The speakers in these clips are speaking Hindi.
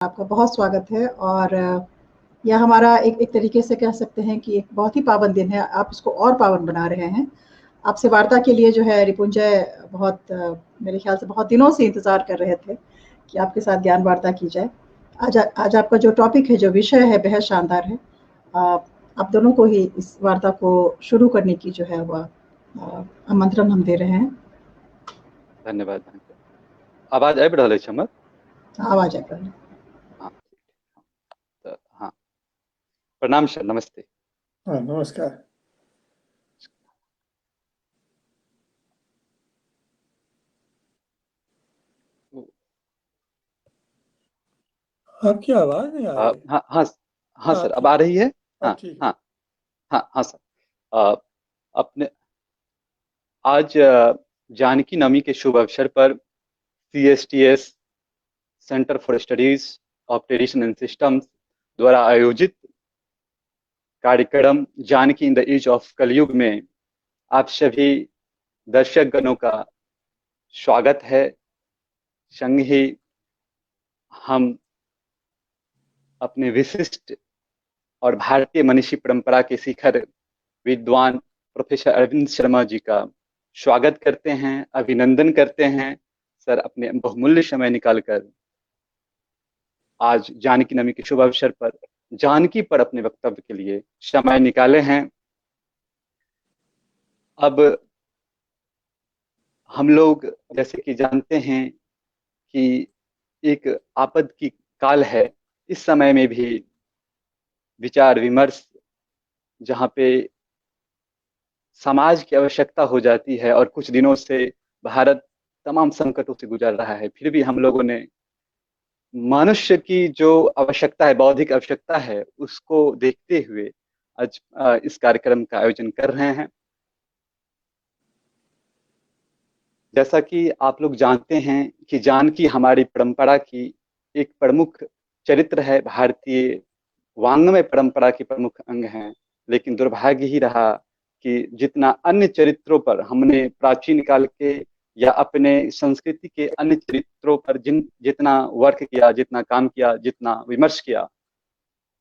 आपका बहुत स्वागत है और यह हमारा एक तरीके से कह सकते हैं कि एक बहुत ही पावन दिन है। आप इसको और पावन बना रहे हैं। आपसे वार्ता के लिए जो है रिपुंजय बहुत मेरे ख्याल से बहुत दिनों से इंतज़ार कर रहे थे कि आपके साथ ज्ञान वार्ता की जाए। आज आपका जो टॉपिक है, जो विषय है, बेहद शानदार है। आप दोनों को ही इस वार्ता को शुरू करने की जो है वह आमंत्रण हम दे रहे हैं। धन्यवाद। आवाज आबि रहल अछि हमर? आवाज आबि रहल अछि। हाँ, तो हाँ, प्रणाम सर, नमस्ते। हाँ, नमस्कार। आपकी आवाज नहीं आ रही। हाँ हाँ हाँ सर, अब आ रही है? हाँ ठीक है। हाँ हाँ हाँ सर। अपने आज जानकी नवमी के शुभ अवसर पर CSTS centre for studies of tradition and systems द्वारा आयोजित कार्यक्रम Janaki in the age of Kalyug में आप सभी दर्शक गणों का स्वागत है। संग ही हम अपने विशिष्ट और भारतीय मनीषी परंपरा के शिखर विद्वान प्रोफेसर अरविंद शर्मा जी का स्वागत करते हैं, अभिनंदन करते हैं। सर अपने बहुमूल्य समय निकालकर आज जानकी नवमी के शुभ अवसर पर जानकी पर अपने वक्तव्य के लिए समय निकाले हैं। अब हम लोग जैसे कि जानते हैं कि एक आपद की काल है। इस समय में भी विचार विमर्श, जहाँ पे समाज की आवश्यकता हो जाती है और कुछ दिनों से भारत तमाम संकटों से गुजर रहा है, फिर भी हम लोगों ने मनुष्य की जो आवश्यकता है, बौद्धिक आवश्यकता है, उसको देखते हुए आज इस कार्यक्रम का आयोजन कर रहे हैं। जैसा कि आप लोग जानते हैं कि जानकी हमारी परंपरा की एक प्रमुख चरित्र है, भारतीय वाङ्मय परंपरा की प्रमुख अंग हैं। लेकिन दुर्भाग्य ही रहा कि जितना अन्य चरित्रों पर हमने प्राचीन काल के या अपने संस्कृति के अन्य चरित्रों पर जितना वर्क किया, जितना काम किया, जितना विमर्श किया,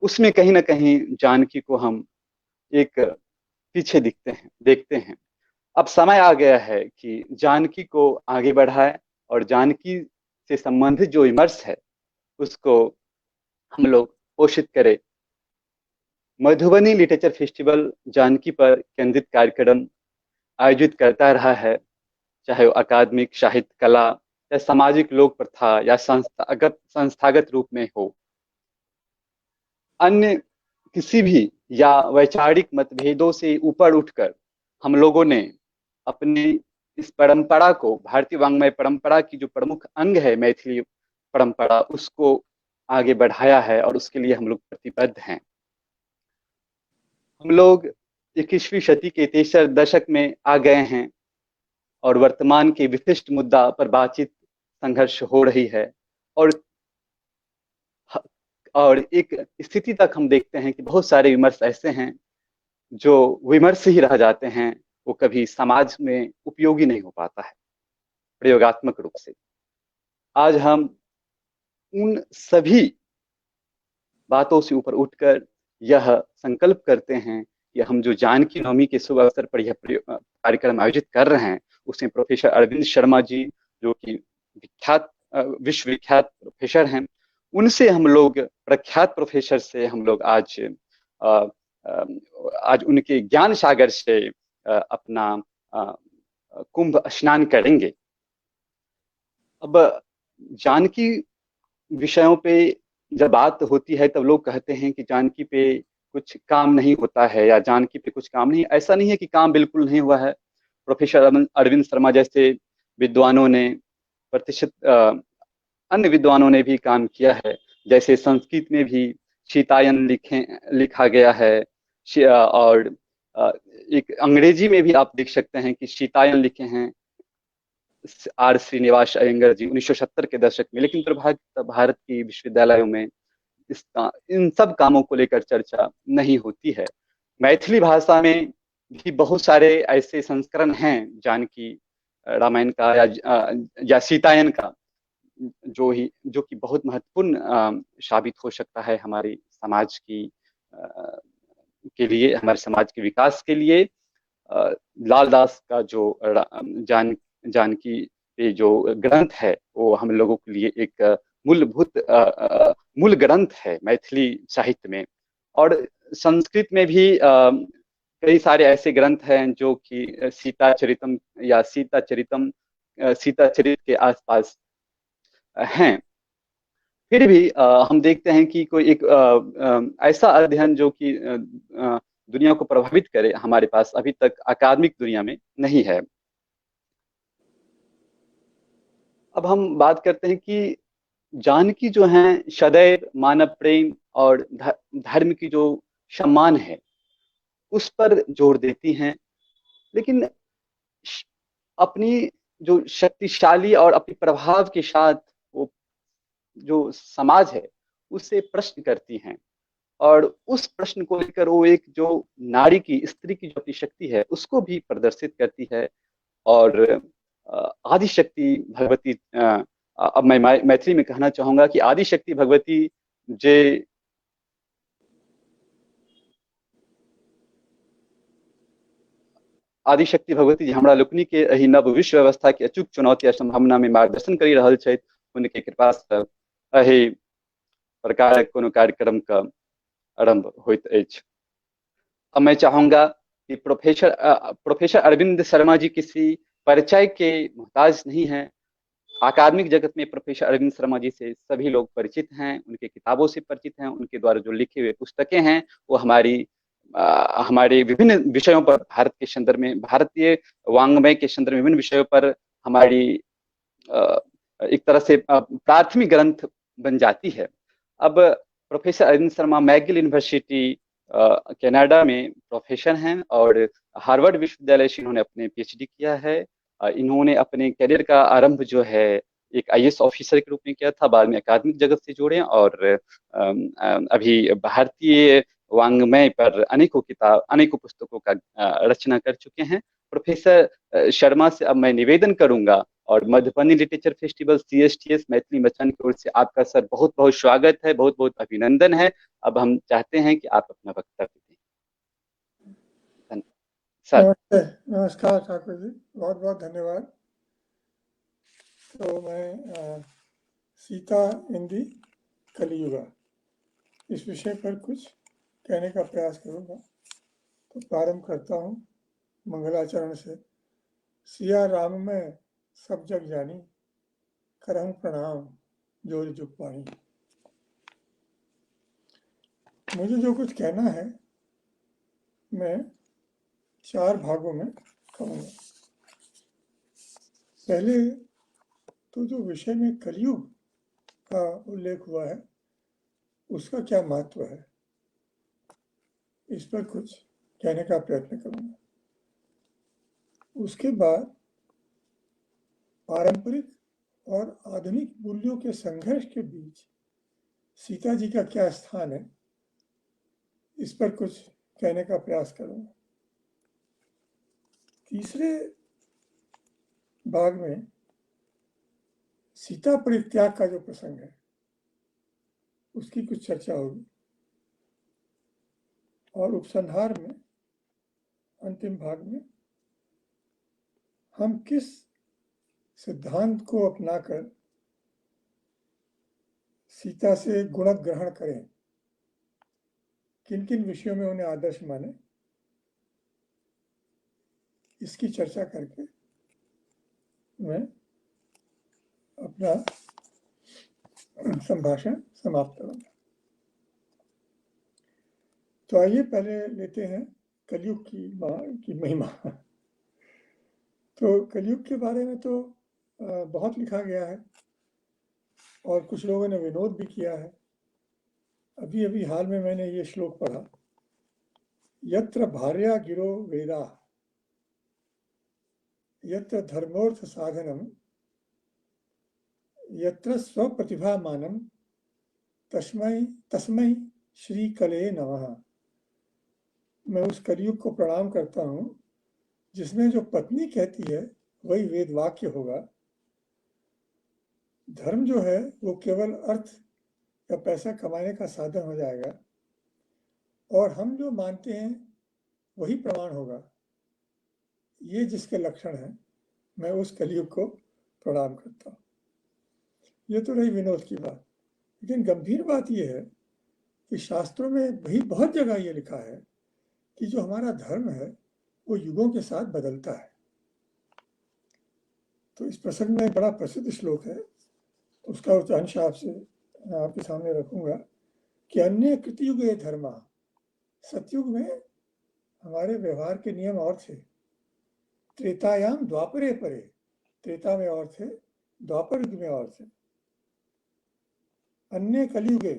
उसमें कहीं ना कहीं जानकी को हम एक पीछे देखते हैं। अब समय आ गया है कि जानकी को आगे बढ़ाए और जानकी से संबंधित जो विमर्श है उसको हम लोग पोषित करें। मधुबनी लिटरेचर फेस्टिवल जानकी पर केंद्रित कार्यक्रम आयोजित करता रहा है, चाहे वो अकादमिक, साहित्य, कला या सामाजिक लोक प्रथा या संस्थागत रूप में हो। अन्य किसी भी या वैचारिक मतभेदों से ऊपर उठकर हम लोगों ने अपनी इस परंपरा को, भारतीय वाङ्मय परंपरा की जो प्रमुख अंग है मैथिली परंपरा, उसको आगे बढ़ाया है और उसके लिए हम लोग प्रतिबद्ध हैं। हम लोग 21वीं सदी के तेसर दशक में आ गए हैं और वर्तमान के विशिष्ट मुद्दा पर बातचीत, संघर्ष हो रही है और एक स्थिति तक हम देखते हैं कि बहुत सारे विमर्श ऐसे हैं जो विमर्श ही रह जाते हैं, वो कभी समाज में उपयोगी नहीं हो पाता है प्रयोगात्मक रूप से। आज हम उन सभी बातों से ऊपर उठकर यह संकल्प करते हैं कि हम जो जानकी नवमी के शुभ अवसर पर यह कार्यक्रम आयोजित कर रहे हैं, उसमें प्रोफेसर अरविंद शर्मा जी, जो कि विश्वविख्यात प्रोफेसर हैं, उनसे हम लोग, प्रख्यात प्रोफेसर से हम लोग आज उनके ज्ञान सागर से अपना कुंभ स्नान करेंगे। अब जानकी विषयों पे जब बात होती है तब लोग कहते हैं कि जानकी पे कुछ काम नहीं होता है या जानकी पे कुछ काम नहीं। ऐसा नहीं है कि काम बिल्कुल नहीं हुआ है। प्रोफेसर अरविंद शर्मा जैसे विद्वानों ने, प्रतिष्ठित अन्य विद्वानों ने भी काम किया है। जैसे संस्कृत में भी शीतायन लिखा गया है और एक अंग्रेजी में भी आप देख सकते हैं कि शीतायन लिखे हैं R श्रीनिवास अयंगर जी 1970 के दशक में। लेकिन दुर्भाग्य भारत की विश्वविद्यालयों में इन सब कामों को लेकर चर्चा नहीं होती है। मैथिली भाषा में भी बहुत सारे ऐसे संस्करण हैं जानकी रामायण का या सीतायन का, जो कि बहुत महत्वपूर्ण साबित हो सकता है हमारे समाज की के लिए, हमारे समाज के विकास के लिए। लाल दास का जो जानकी ये जो ग्रंथ है वो हम लोगों के लिए एक मूलभूत मूल ग्रंथ है मैथिली साहित्य में। और संस्कृत में भी कई सारे ऐसे ग्रंथ हैं जो कि सीता चरितम या सीता चरित के आसपास हैं। फिर भी हम देखते हैं कि कोई एक ऐसा अध्ययन जो कि दुनिया को प्रभावित करे हमारे पास अभी तक अकादमिक दुनिया में नहीं है। अब हम बात करते हैं कि जानकी जो है सदैव मानव प्रेम और धर्म की जो सम्मान है उस पर जोर देती हैं, लेकिन अपनी जो शक्तिशाली और अपने प्रभाव के साथ वो जो समाज है उससे प्रश्न करती हैं, और उस प्रश्न को लेकर वो एक जो नारी की स्त्री की जो अपनी शक्ति है उसको भी प्रदर्शित करती है। और आदिशक्ति भगवती, अब मैं मैथिली में कहना चाहूंगा कि आदिशक्ति भगवती जे आदिशक्ति भगवती जी हमरा लोकनि के एहि नव विश्व व्यवस्था के अचूक चुनौती आ संभावना में मार्गदर्शन करि रहल छथि। उनके कृपा से एहि प्रकारक कोनो कार्यक्रम का आरंभ होइत अछि। अब मैं चाहूंगा कि प्रोफेसर अरविंद शर्मा जी किसी परिचय के मोहताज नहीं है। अकादमिक जगत में प्रोफेसर अरविंद शर्मा जी से सभी लोग परिचित हैं, उनके किताबों से परिचित हैं, उनके द्वारा जो लिखे हुए पुस्तकें हैं वो हमारे विभिन्न विषयों पर, भारत के संदर्भ में, भारतीय वांग्मय के संदर्भ में विभिन्न विषयों पर हमारी एक तरह से प्राथमिक ग्रंथ बन जाती है। अब professor Arvind Sharma McGill university Canada में प्रोफेसर हैं और हार्वर्ड विश्वविद्यालय से इन्होंने अपने पीएचडी किया है। इन्होंने अपने करियर का आरंभ जो है एक आईएएस ऑफिसर के रूप में किया था, बाद में अकादमिक जगत से जुड़े और अभी भारतीय वांग्मय पर अनेकों पुस्तकों का रचना कर चुके हैं। प्रोफेसर शर्मा से अब मैं निवेदन करूंगा, और Madhubani literature festival CSTS Maithili मचान की ओर से आपका सर बहुत बहुत स्वागत है, बहुत बहुत अभिनंदन है। अब हम चाहते हैं कि आप अपना वक्तव्य दें। सर। नमस्कार ठाकुर जी, बहुत बहुत धन्यवाद। तो मैं सीता हिंदी कलियुगा इस विषय पर कुछ कहने का प्रयास करूंगा। तो प्रारंभ करता हूं मंगलाचरण से। सिया राम में सब जग जानी, करहूं प्रणाम जोर जुग पानी। मुझे जो कुछ कहना है मैं 4 भागों में कहूंगा। पहले तो जो विषय में कलयुग का उल्लेख हुआ है उसका क्या महत्व है, इस पर कुछ कहने का प्रयत्न करूंगा। उसके बाद पारंपरिक और आधुनिक मूल्यों के संघर्ष के बीच सीता जी का क्या स्थान है, इस पर कुछ कहने का प्रयास करूंगा। तीसरे भाग में सीता परित्याग का जो प्रसंग है उसकी कुछ चर्चा होगी, और उपसंहार में अंतिम भाग में हम किस सिद्धांत को अपनाकर सीता से गुणक ग्रहण करें, किन किन विषयों में उन्हें आदर्श माने, इसकी चर्चा करके मैं अपना संभाषण समाप्त करूंगा। तो आइए पहले लेते हैं कलयुग की महिमा। तो कलयुग के बारे में तो बहुत लिखा गया है और कुछ लोगों ने विनोद भी किया है। अभी अभी हाल में मैंने ये श्लोक पढ़ा, यत्र भार्या गिरो वेदा, यत्र धर्मोर्थ साधनम, यत्र स्वप्रतिभा मानम, तस्मै श्री कले नमः। मैं उस कलयुग को प्रणाम करता हूँ जिसमें जो पत्नी कहती है वही वेद वाक्य होगा, धर्म जो है वो केवल अर्थ या पैसा कमाने का साधन हो जाएगा, और हम जो मानते हैं वही प्रमाण होगा। ये जिसके लक्षण हैं, मैं उस कलयुग को प्रणाम करता हूँ। ये तो रही विनोद की बात, लेकिन गंभीर बात यह है कि शास्त्रों में भी बहुत जगह ये लिखा है कि जो हमारा धर्म है वो युगों के साथ बदलता है। तो इस प्रसंग में एक बड़ा प्रसिद्ध श्लोक है, उसका अंश आपके सामने रखूंगा कि अन्य कृतयुगे धर्मा। सतयुग में हमारे व्यवहार के नियम और थे, त्रेतायाम द्वापरे परे, त्रेता में और थे, द्वापर युग में और थे, अन्य कलयुगे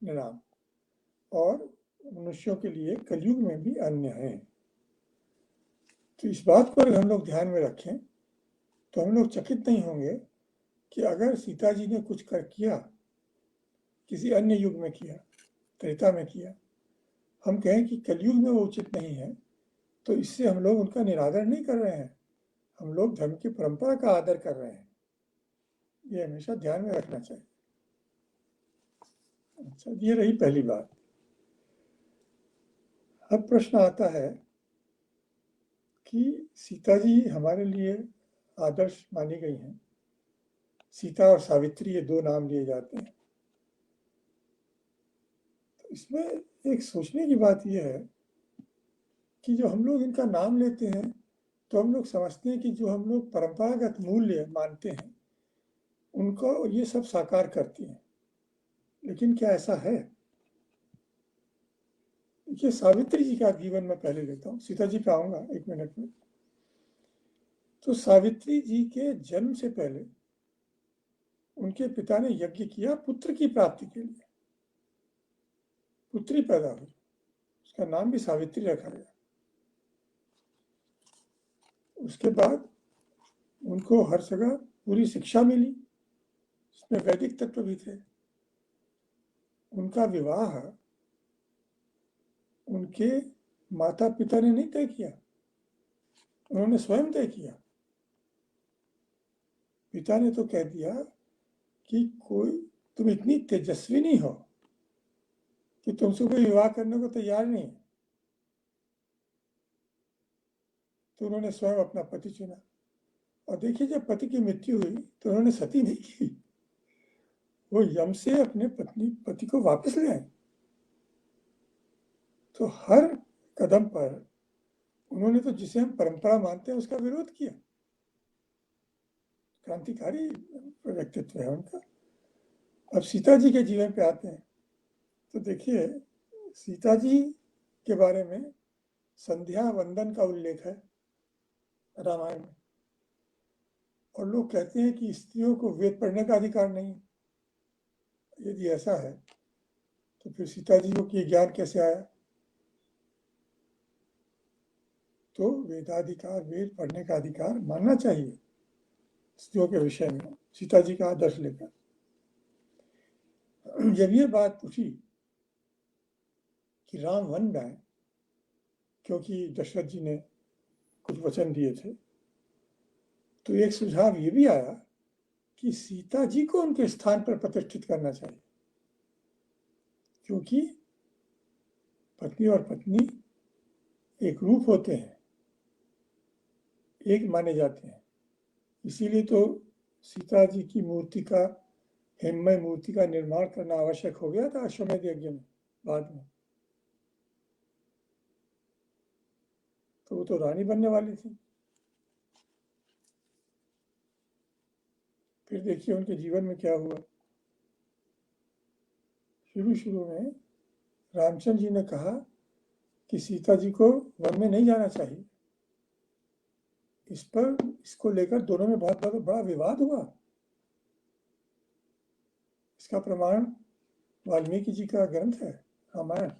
निराम, और मनुष्यों के लिए कलयुग में भी अन्य हैं। तो इस बात को अगर हम लोग ध्यान में रखें तो हम लोग चकित नहीं होंगे कि अगर सीता जी ने कुछ कर किया, किसी अन्य युग में किया, त्रेता में किया, हम कहें कि कलयुग में वो उचित नहीं है, तो इससे हम लोग उनका निरादर नहीं कर रहे हैं, हम लोग धर्म की परंपरा का आदर कर रहे हैं। ये हमेशा ध्यान में रखना चाहिए। अच्छा, ये रही पहली बात। अब प्रश्न आता है कि सीता जी हमारे लिए आदर्श मानी गई हैं। सीता और सावित्री ये दो नाम लिए जाते हैं। तो इसमें एक सोचने की बात यह है कि जो हम लोग इनका नाम लेते हैं तो हम लोग समझते हैं कि जो हम लोग परंपरागत मूल्य मानते हैं उनको ये सब साकार करती हैं, लेकिन क्या ऐसा है? देखिए, सावित्री जी का जीवन मैं पहले लेता हूँ, सीता जी पे आऊंगा एक मिनट में। तो सावित्री जी के जन्म से पहले उनके पिता ने यज्ञ किया पुत्र की प्राप्ति के लिए। पुत्री पैदा हुई, उसका नाम भी सावित्री रखा गया। उसके बाद उनको हर जगह पूरी शिक्षा मिली, इसमें वैदिक तत्व भी थे। उनका विवाह उनके माता पिता ने नहीं तय किया, उन्होंने स्वयं तय किया। पिता ने तो कह दिया कि कोई तुम इतनी तेजस्विनी हो कि तुमसे कोई विवाह करने को तैयार नहीं है, तो उन्होंने स्वयं अपना पति चुना। और देखिए, जब पति की मृत्यु हुई तो उन्होंने सती नहीं की, वो यम से अपने पति को वापस ले आए। तो हर कदम पर उन्होंने तो जिसे हम परंपरा मानते हैं उसका विरोध किया। क्रांतिकारी व्यक्तित्व है उनका। अब सीता जी के जीवन पे आते हैं तो देखिए, सीता जी के बारे में संध्या वंदन का उल्लेख है रामायण में, और लोग कहते हैं कि स्त्रियों को वेद पढ़ने का अधिकार नहीं। यदि ऐसा है तो फिर सीता जी को ये ज्ञान कैसे आया? तो वेदाधिकार, वेद पढ़ने का अधिकार मानना चाहिए स्त्रियों के विषय में, सीता जी का आदर्श लेकर। जब ये बात उठी कि राम वन में आए, क्योंकि दशरथ जी ने कुछ वचन दिए थे, तो एक सुझाव ये भी आया कि सीता जी को उनके स्थान पर प्रतिष्ठित करना चाहिए, क्योंकि पत्नी और पत्नी एक रूप होते हैं, एक माने जाते हैं। इसीलिए तो सीता जी की मूर्ति का, हेममय मूर्ति का निर्माण करना आवश्यक हो गया था अश्वमेध यज्ञ में बाद में। तो वो तो रानी बनने वाली थी। फिर देखिए उनके जीवन में क्या हुआ। शुरू में रामचंद्र जी ने कहा कि सीता जी को वन में नहीं जाना चाहिए। इसको लेकर दोनों में बहुत बड़ा विवाद हुआ। इसका प्रमाण वाल्मीकि जी का ग्रंथ है रामायण।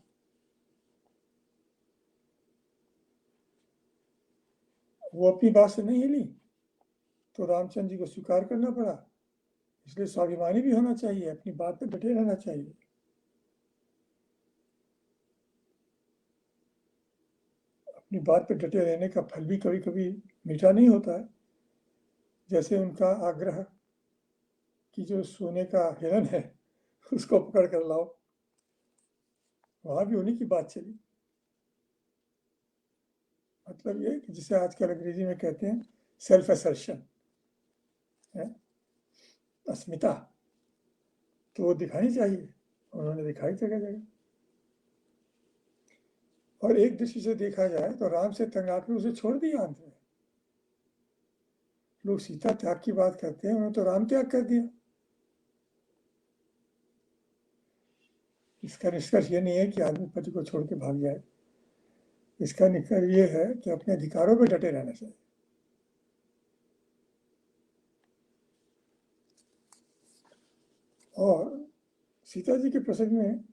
वो अपनी बात से नहीं हिली तो रामचंद्र जी को स्वीकार करना पड़ा। इसलिए स्वाभिमानी भी होना चाहिए, अपनी बात पे डटे रहना चाहिए। अपनी बात पे डटे रहने का फल भी कभी कभी मीठा नहीं होता है। जैसे उनका आग्रह कि जो सोने का हिरन है उसको पकड़ कर लाओ, वहां भी उन्हीं की बात चली। मतलब ये कि जिसे आजकल अंग्रेजी में कहते हैं सेल्फ असर्शन, अस्मिता, तो वो दिखानी चाहिए, उन्होंने दिखाई जगह जगह। और एक दृष्टि से देखा जाए तो राम से तंग आकर उसे छोड़ दिया अंत में। लोग सीता त्याग की बात करते हैं, उन्होंने तो राम त्याग कर दिया। इसका निष्कर्ष ये नहीं है कि आदमी पति को छोड़ के भाग जाए, इसका निष्कर्ष ये है कि अपने अधिकारों पर डटे रहना चाहिए। और सीता जी के प्रसंग में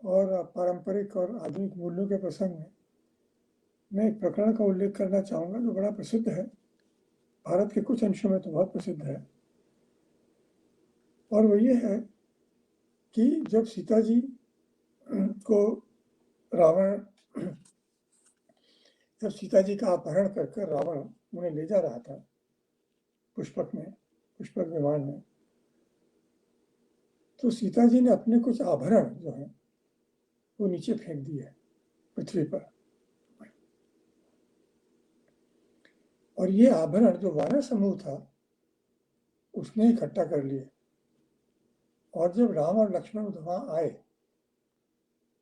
और पारंपरिक और आधुनिक मूल्यों के प्रसंग में मैं एक प्रकरण का उल्लेख करना चाहूँगा जो बड़ा प्रसिद्ध है, भारत के कुछ अंशों में तो बहुत प्रसिद्ध है। और वो ये है कि जब सीता जी को रावण, जब सीता जी का अपहरण कर कर रावण उन्हें ले जा रहा था पुष्पक विमान में, तो सीता जी ने अपने कुछ आभरण जो हैं वो नीचे फेंक दिए पृथ्वी पर। और ये आभरण जो वानर समूह था उसने इकट्ठा कर लिए। और जब राम और लक्ष्मण वहां आए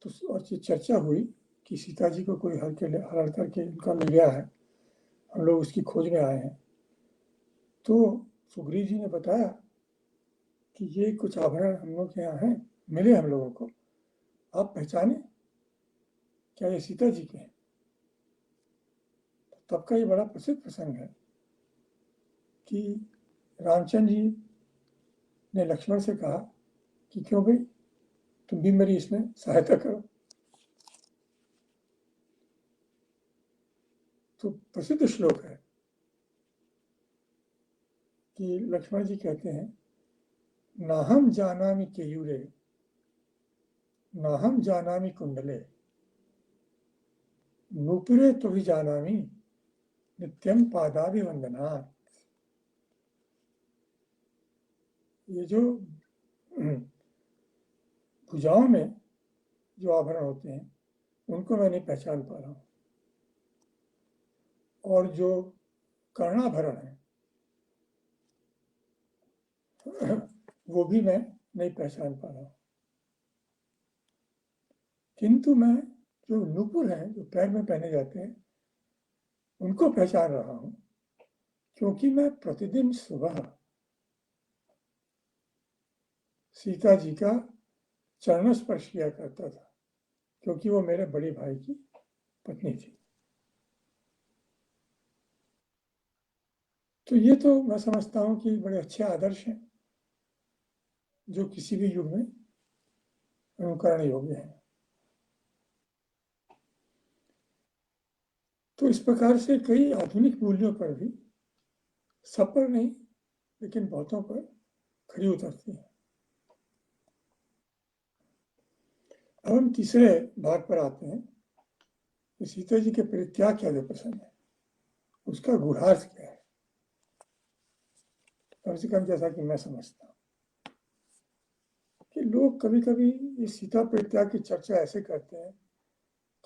तो और चर्चा हुई कि सीता जी को कोई हरण करके इनका ले गया है, हम लोग उसकी खोज में आए हैं। तो सुग्रीव जी ने बताया कि ये कुछ आभरण हम लोग के यहाँ हैं, मिले हम लोगों को, आप पहचाने क्या ये सीता जी के हैं? तो तब का ये बड़ा प्रसिद्ध प्रसंग है कि रामचंद्र जी ने लक्ष्मण से कहा कि क्यों भाई, तुम भी मेरी इसमें सहायता करो। तो प्रसिद्ध श्लोक है कि लक्ष्मण जी कहते हैं, नाहम जानामि केयूरे नाहम जानामि कुंडले नूपुरे तो भी जानामि नित्यम पादाभिवंदनात्। ये जो भुजाओं में जो आभरण होते हैं उनको मैं नहीं पहचान पा रहा हूँ, और जो कर्णाभरण है वो भी मैं नहीं पहचान पा रहा हूँ। किंतु मैं जो नूपुर हैं जो पैर में पहने जाते हैं उनको पहचान रहा हूँ, क्योंकि मैं प्रतिदिन सुबह सीता जी का चरण स्पर्श किया करता था, क्योंकि वो मेरे बड़े भाई की पत्नी थी। तो ये तो मैं समझता हूँ कि बड़े अच्छे आदर्श हैं जो किसी भी युग में अनुकरण योग्य हैं। तो इस प्रकार से कई आधुनिक मूल्यों पर भी, सब पर नहीं लेकिन बहुतों पर खरी उतरती है। अब हम तीसरे भाग पर आते हैं कि सीता जी के परित्याग का जो प्रसंग है उसका गूढ़ार्थ क्या है। कम से कम जैसा कि मैं समझता हूँ कि लोग कभी कभी इस सीता परित्याग की चर्चा ऐसे करते हैं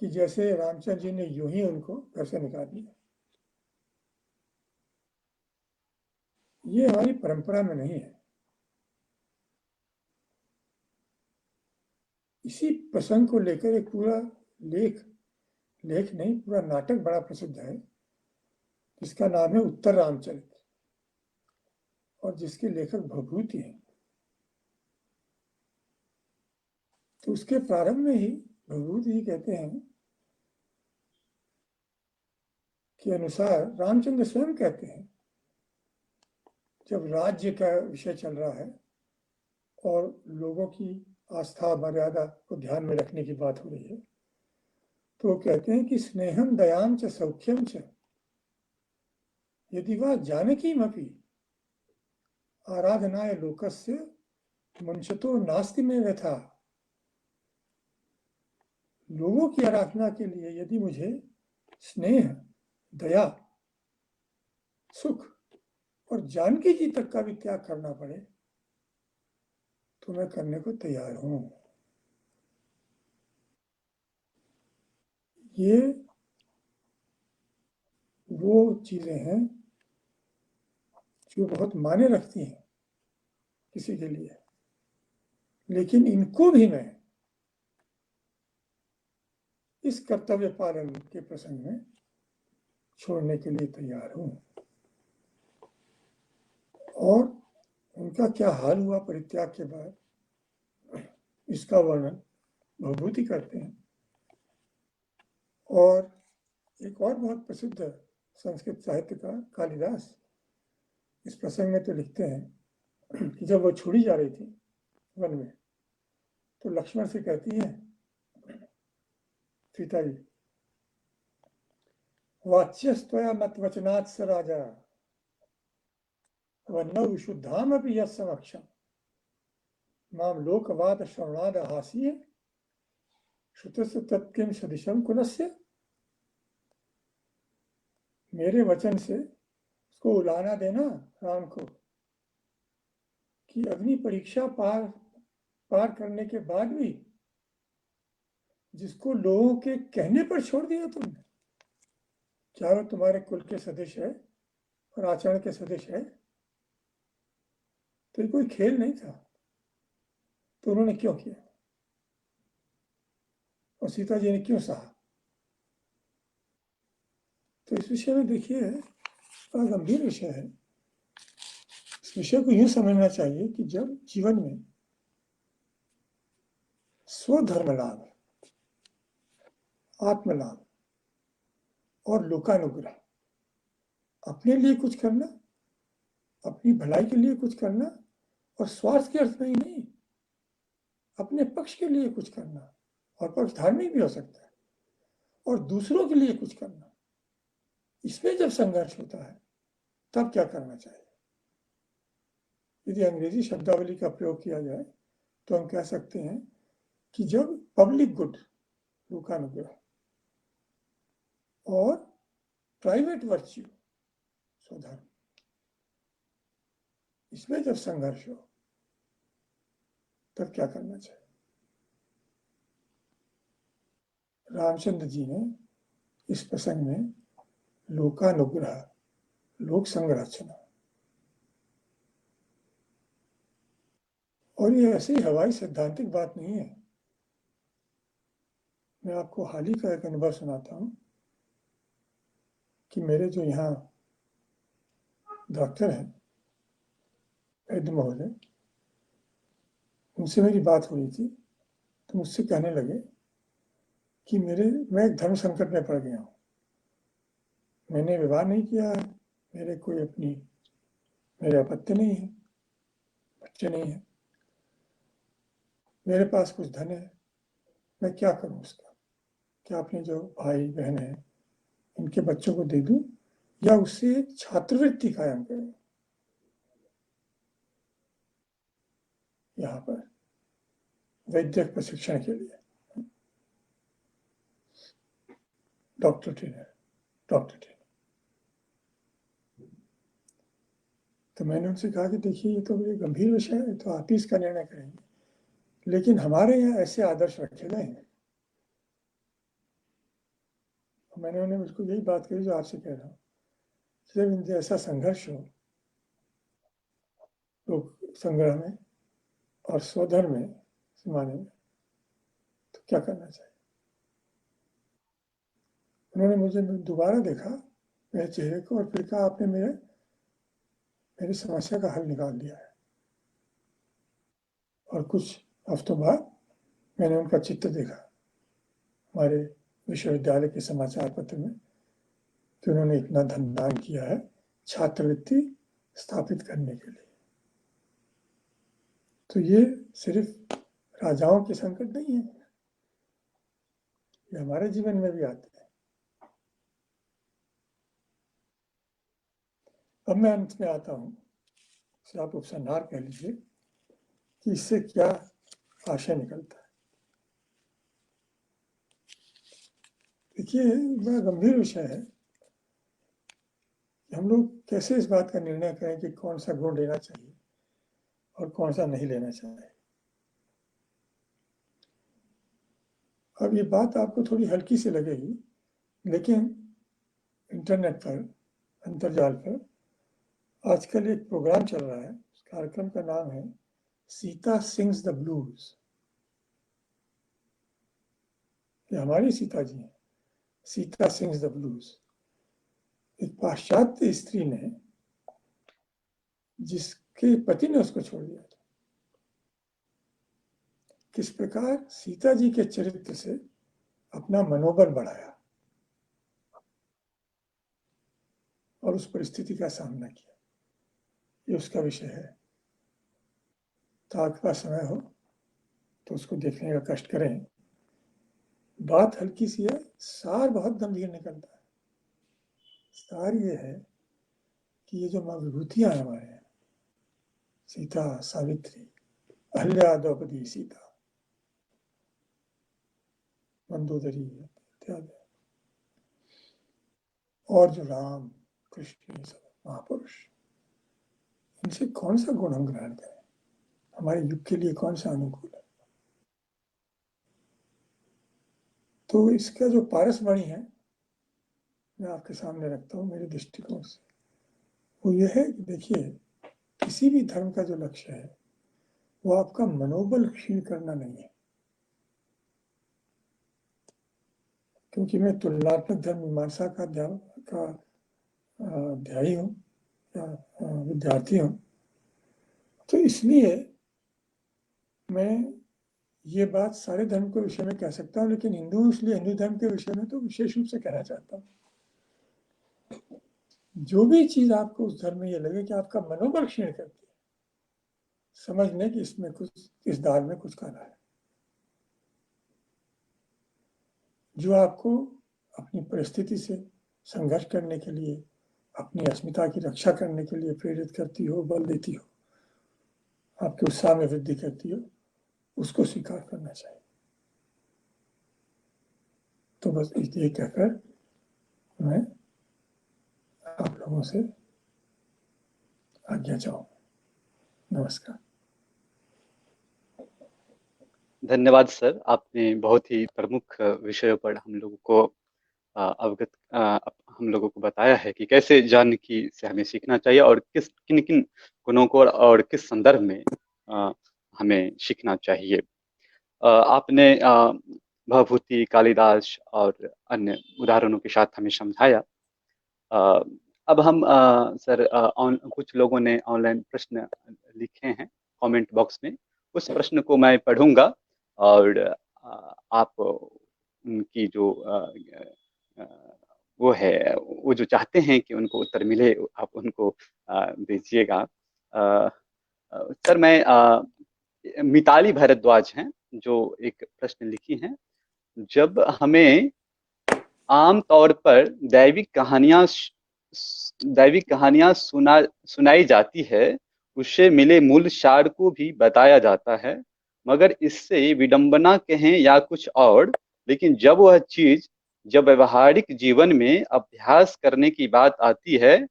कि जैसे रामचंद्र जी ने यूं ही उनको घर से निकाल दिया। ये हमारी परंपरा में नहीं है। इसी प्रसंग को लेकर एक पूरा लेख नहीं, पूरा नाटक बड़ा प्रसिद्ध है जिसका नाम है उत्तर रामचरित, और जिसके लेखक भवभूति हैं। तो उसके प्रारंभ में ही भवभूति जी कहते हैं के अनुसार, रामचंद्र स्वयं कहते हैं, जब राज्य का विषय चल रहा है और लोगों की आस्था मर्यादा को ध्यान में रखने की बात हो रही है, तो वो कहते हैं कि स्नेहम दयाम च सौख्यम च यदि वह जानकीमपि आराधनाय लोकस्य मुंशतो नास्ति में व्यथा। लोगों की आराधना के लिए यदि मुझे स्नेह, दया, सुख और जानकी जी तक का भी त्याग करना पड़े तो मैं करने को तैयार हूं। ये वो चीजें हैं जो बहुत मायने रखती हैं किसी के लिए, लेकिन इनको भी मैं इस कर्तव्य पालन के प्रसंग में छोड़ने के लिए तैयार हूं। और उनका क्या हाल हुआ परित्याग के बाद, इसका वर्णन भवभूति करते हैं। और एक और बहुत प्रसिद्ध संस्कृत साहित्यकार कालिदास इस प्रसंग में तो लिखते हैं कि जब वो छोड़ी जा रही थी वन में, तो लक्ष्मण से कहती है सीता जी, वाच्यस्त्वया मत वचनात् स राजा वन्नौ विशुद्धामपि यत् समक्षम् माम लोकवाद श्रवणाद हास्य श्रुतस्य तत्किं सदिशं कुलस्य। मेरे वचन से उसको उलाना देना राम को कि अग्नि परीक्षा पार करने के बाद भी जिसको लोगों के कहने पर छोड़ दिया तुमने, क्या वो तुम्हारे कुल के सदृश है और आचरण के सदृश है? तो ये कोई खेल नहीं था। तो उन्होंने क्यों किया और सीता जी ने क्यों सहा? तो इस विषय में देखिए बड़ा गंभीर विषय है। इस विषय को यूं समझना चाहिए कि जब जीवन में स्वधर्म लाभ, आत्मलाभ और लोकानुग्रह, अपने लिए कुछ करना, अपनी भलाई के लिए कुछ करना, और स्वार्थ के अर्थ में ही नहीं, अपने पक्ष के लिए कुछ करना, और पक्ष धार्मिक भी हो सकता है, और दूसरों के लिए कुछ करना, इसमें जब संघर्ष होता है तब क्या करना चाहिए? यदि अंग्रेजी शब्दावली का प्रयोग किया जाए तो हम कह सकते हैं कि जब पब्लिक गुड, लोकानुग्रह, और प्राइवेट वर्च्यू, स्वधर्म, इसमें जब संघर्ष हो तब क्या करना चाहिए? रामचंद्र जी ने इस प्रसंग में लोकानुग्रह, लोक संरक्षण, और ये ऐसी हवाई सैद्धांतिक बात नहीं है। मैं आपको हाल ही का एक अनुभव सुनाता हूं कि मेरे जो यहाँ डॉक्टर हैं वैद्य महोदय, उनसे मेरी बात हुई थी तो मुझसे कहने लगे कि मैं एक धर्म संकट में पड़ गया हूँ। मैंने विवाह नहीं किया है, मेरे अपत्य नहीं है, बच्चे नहीं है, मेरे पास कुछ धन है, मैं क्या करूँ उसका? क्या अपने जो भाई बहन हैं इनके बच्चों को दे दूं या उससे एक छात्रवृत्ति कायम करूं? यहाँ पर वैद्यक प्रशिक्षण के लिए डॉक्टर ट्रेनर। तो मैंने उनसे कहा कि देखिए ये तो बड़ी गंभीर विषय है, तो आप ही इसका निर्णय करेंगे, लेकिन हमारे यहाँ ऐसे आदर्श रखे गए हैं। तो मैंने उन्हें बिल्कुल यही बात कही जो आपसे कह रहा हूँ, जब इनसे ऐसा संघर्ष हो लोक संग्रह में और स्वधर्म में समाने में, तो क्या करना चाहिए? उन्होंने मुझे दोबारा देखा मेरे चेहरे को और फिर कहा, आपने मेरी समस्या का हल निकाल दिया है। और कुछ हफ्तों बाद मैंने उनका चित्र देखा हमारे विश्वविद्यालय के समाचार पत्र में कि उन्होंने इतना धन दान किया है छात्रवृत्ति स्थापित करने के लिए। तो ये सिर्फ राजाओं के संकट नहीं है, ये हमारे जीवन में भी आते हैं। अब मैं अंत में आता हूँ, इसे आप उपसंहार कह लीजिए कि इससे क्या आशय निकलता है। देखिए बड़ा गंभीर विषय है हम लोग कैसे इस बात का निर्णय करें कि कौन सा गुण लेना चाहिए और कौन सा नहीं लेना चाहिए। अब ये बात आपको थोड़ी हल्की सी लगेगी, लेकिन इंटरनेट पर, अंतर्जाल पर आजकल एक प्रोग्राम चल रहा है। उस कार्यक्रम का नाम है सीता सिंग्स द ब्लूज। ये हमारी सीता जी हैं, सीता सिंग्स द ब्लूज। एक पाश्चात्य स्त्री ने, जिसके पति ने उसको छोड़ दिया था, किस प्रकार सीता जी के चरित्र से अपना मनोबल बढ़ाया और उस परिस्थिति का सामना किया, ये उसका विषय है। तो आपके पास समय हो तो उसको देखने का कष्ट करें। बात हल्की सी है, सार बहुत गंभीर निकलता है। सार ये है कि ये जो माँ विभूतियां हैं हमारे यहाँ, सीता, सावित्री, अहल्या, द्रौपदी, सीता, मंदोदरी इत्यादि, और जो राम, कृष्ण, ये सब महापुरुष, इनसे कौन सा गुण हम ग्रहण करें, हमारे युग के लिए कौन सा अनुकूल है। तो इसका जो पारसमणि है मैं आपके सामने रखता हूँ मेरे दृष्टिकोण से, वो ये है कि देखिए, किसी भी धर्म का जो लक्ष्य है वो आपका मनोबल क्षीण करना नहीं है। क्योंकि मैं तुलनात्मक धर्म मीमांसा का अध्यायी हूँ या विद्यार्थी हूँ, तो इसलिए मैं ये बात सारे धर्म के विषय में कह सकता हूँ, लेकिन इसलिए हिंदू धर्म के विषय में तो विशेष रूप से कहना चाहता हूँ। जो भी चीज आपको उस धर्म में ये लगे कि आपका मनोबल क्षीण करती है, समझ लें कि इसमें कुछ, इस दाल में कुछ काला है। जो आपको अपनी परिस्थिति से संघर्ष करने के लिए, अपनी अस्मिता की रक्षा करने के लिए प्रेरित करती हो, बल देती हो, आपके उत्साह में वृद्धि करती हो, उसको स्वीकार करना चाहिए। तो बस ये कहकर मैं आप लोगों से आज्ञा चाहूंगा। नमस्कार। धन्यवाद सर, आपने बहुत ही प्रमुख विषयों पर हम लोगों को अवगत हम लोगों को बताया है कि कैसे जानकी से हमें सीखना चाहिए और किन किन गुणों को और किस संदर्भ में हमें सीखना चाहिए। आपने भवभूति, कालिदास और अन्य उदाहरणों के साथ हमें समझाया। अब हम सर कुछ लोगों ने ऑनलाइन प्रश्न लिखे हैं कमेंट बॉक्स में, उस प्रश्न को मैं पढ़ूंगा और आप उनकी जो वो है, वो जो चाहते हैं कि उनको उत्तर मिले, आप उनको दीजिएगा। सर मैं मिताली भारद्वाज हैं जो एक प्रश्न लिखी हैं। जब हमें आम तौर पर दैविक कहानियां सुनाई जाती है, उससे मिले मूल सार को भी बताया जाता है, मगर इससे विडंबना कहें या कुछ और, लेकिन जब व्यवहारिक जीवन में अभ्यास करने की बात आती है,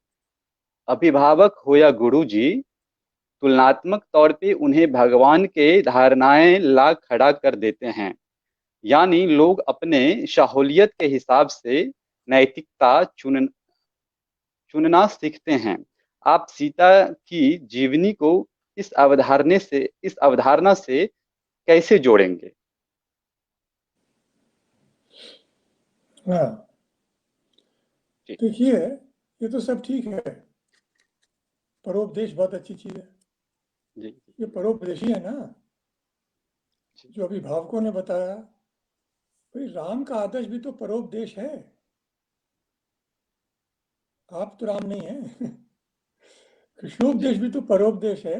अभिभावक हो या गुरुजी, तुलनात्मक तौर पे उन्हें भगवान के धारणाएं ला खड़ा कर देते हैं। यानी लोग अपने सहूलियत के हिसाब से नैतिकता चुनना सीखते हैं। आप सीता की जीवनी को इस अवधारणा से कैसे जोड़ेंगे? हाँ, देखिए, ये तो सब ठीक है, परोपदेश बहुत अच्छी चीज है। जी, ये परोपदेशी है ना, जो अभिभावकों ने बताया। भाई, राम का आदर्श भी तो परोपदेश है। आप तो राम नहीं है। कृष्णोपदेश भी तो परोपदेश है।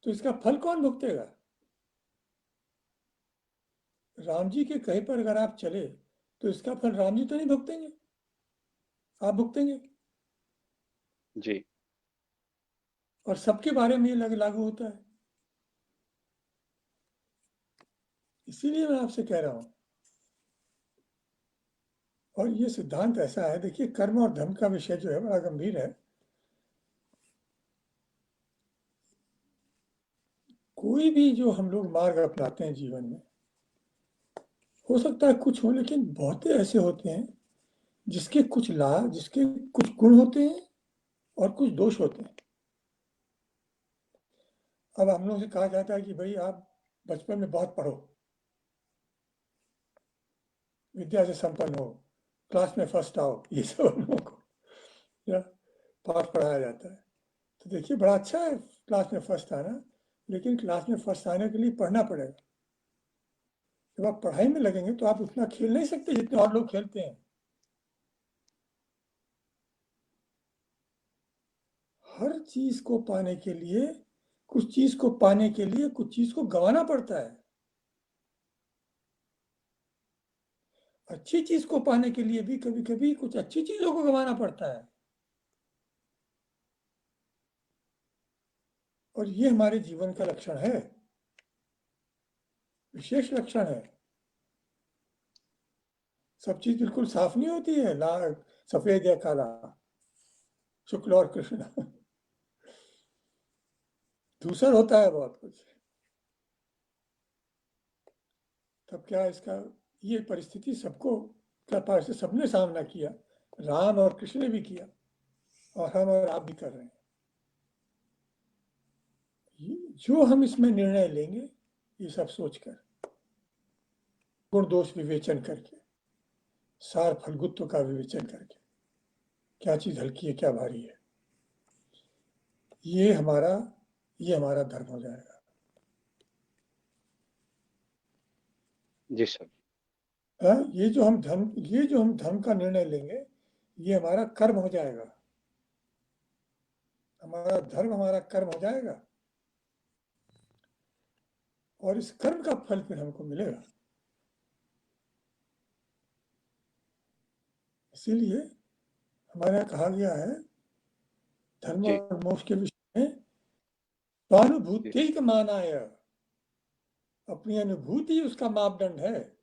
तो इसका फल कौन भुगतेगा? राम जी के कहे पर अगर आप चले तो इसका फल राम जी तो नहीं भुगतेंगे, आप भुगतेंगे। जी, और सबके बारे में ये लागू होता है। इसीलिए मैं आपसे कह रहा हूं, और ये सिद्धांत ऐसा है, देखिए कर्म और धर्म का विषय जो है बड़ा गंभीर है। कोई भी जो हम लोग मार्ग अपनाते हैं जीवन में, हो सकता है कुछ हो, लेकिन बहुत ऐसे होते हैं जिसके कुछ लाभ, जिसके कुछ गुण होते हैं और कुछ दोष होते हैं। अब हम लोगों से कहा जाता है कि भाई आप बचपन में बहुत पढ़ो, विद्या से संपन्न हो, क्लास में फर्स्ट आओ, ये सब हम लोगों को या पाठ पढ़ाया जाता है। तो देखिए बड़ा अच्छा है क्लास में फर्स्ट आना, लेकिन क्लास में फर्स्ट आने के लिए पढ़ना पड़ेगा। जब आप पढ़ाई में लगेंगे तो आप उतना खेल नहीं सकते जितने और लोग खेलते हैं। हर चीज को पाने के लिए, कुछ चीज को पाने के लिए कुछ चीज को गंवाना पड़ता है। अच्छी चीज को पाने के लिए भी कभी कभी कुछ अच्छी चीजों को गंवाना पड़ता है। और ये हमारे जीवन का लक्षण है, विशेष लक्षण है। सब चीज बिल्कुल साफ नहीं होती है, लाल सफेद या काला, शुक्ल और कृष्ण। दूसर होता है बहुत कुछ। तब क्या इसका, ये परिस्थिति सबको क्या पास से सबने सामना किया, राम और कृष्ण ने भी किया और हम और आप भी कर रहे हैं। जो हम इसमें निर्णय लेंगे, ये सब सोचकर, गुण दोष विवेचन करके, सार फलगुत्व का विवेचन करके, क्या चीज हल्की है क्या भारी है, ये हमारा धर्म हो जाएगा। जी सर। ये जो हम धर्म का निर्णय लेंगे, ये हमारा कर्म हो जाएगा। हमारा धर्म हमारा कर्म हो जाएगा और इस कर्म का फल फिर हमको मिलेगा। इसीलिए हमारे यहाँ कहा गया है धर्म जी और मोक्ष के विषय में, स्वानुभूति मानाय, अपनी अनुभूति उसका मापदंड है।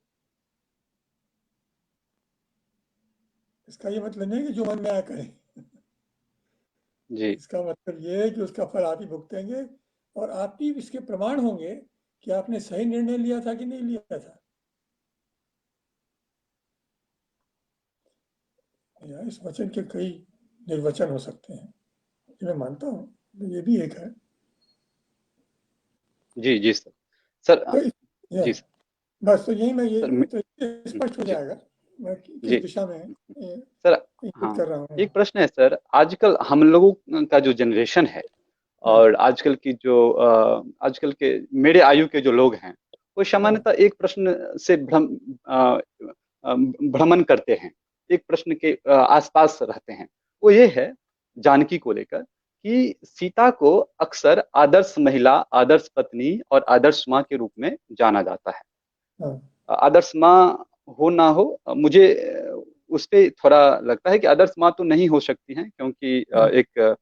इसका ये मतलब नहीं कि जो मन में आया करें। जी इसका मतलब ये है कि उसका फल आप ही भुगतेंगे और आप ही इसके प्रमाण होंगे कि आपने सही निर्णय लिया था कि नहीं लिया था। इस वचन के कई निर्वचन हो सकते हैं, ये मैं मानता हूँ, ये भी एक है। जी जी सर। सर तो जी सर। बस तो यही मैं ये सर तो स्पष्ट हो जी जाएगा मैं किस जी दिशा में सर। इंगित हाँ, कर रहा हूँ। एक प्रश्न है सर, आजकल हम लोगों का जो जनरेशन है और आजकल की जो आजकल के मेरे आयु के जो लोग हैं, वो सामान्यतः एक प्रश्न से भ्रमण करते हैं, एक प्रश्न के आसपास रहते हैं। वो ये है जानकी को लेकर कि सीता को अक्सर आदर्श महिला, आदर्श पत्नी और आदर्श माँ के रूप में जाना जाता है। हाँ, आदर्श माँ हो ना हो, मुझे उस पे थोड़ा लगता है कि आदर्श माँ तो नहीं हो सकती हैं, क्योंकि एक